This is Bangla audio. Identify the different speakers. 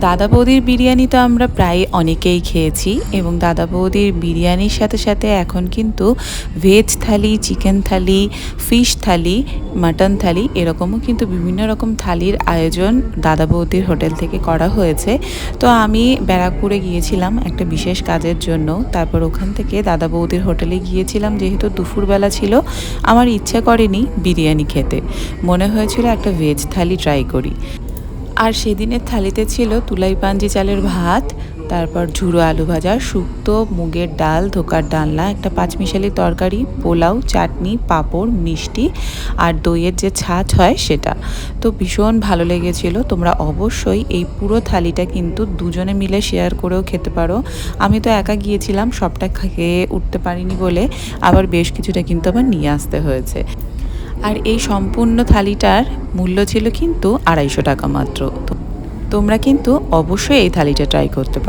Speaker 1: দাদা বৌদির বিরিয়ানি তো আমরা প্রায় অনেকেই খেয়েছি এবং দাদা বৌদির বিরিয়ানির সাথে সাথে এখন কিন্তু ভেজ থালি, চিকেন থালি, ফিশ থালি, মাটন থালি এরকমও কিন্তু বিভিন্ন রকম থালির আয়োজন দাদা বৌদির হোটেল থেকে করা হয়েছে। তো আমি ব্যারাকপুরে গিয়েছিলাম একটা বিশেষ কাজের জন্য। তারপর ওখান থেকে দাদা বৌদির হোটেলে গিয়েছিলাম, যেহেতু দুপুরবেলা ছিল আমার ইচ্ছা করেনি বিরিয়ানি খেতে, মনে হয়েছিল একটা ভেজ থালি ট্রাই করি। আর সেদিনের থালিতে ছিল তুলাই পাঞ্জি চালের ভাত, তারপর ঝুড়ো আলু ভাজা, শুক্তো, মুগের ডাল, ধোকার ডালনা, একটা পাঁচমিশালি তরকারি, পোলাও, চাটনি, পাঁপড়, মিষ্টি আর দইয়ের যে ছাঁচ হয় সেটা। তো ভীষণ ভালো লেগেছিল। তোমরা অবশ্যই এই পুরো থালিটা কিন্তু দুজনে মিলে শেয়ার করেও খেতে পারো। আমি তো একা গিয়েছিলাম, সবটা খেয়ে উঠতে পারিনি বলে আবার বেশ কিছুটা কিন্তু আবার নিয়ে আসতে হয়েছে। আর এই সম্পূর্ণ থালিটার মূল্য ছিল কিন্তু 250 টাকা মাত্র। তোমরা কিন্তু অবশ্যই এই থালিটা ট্রাই করতে পারো।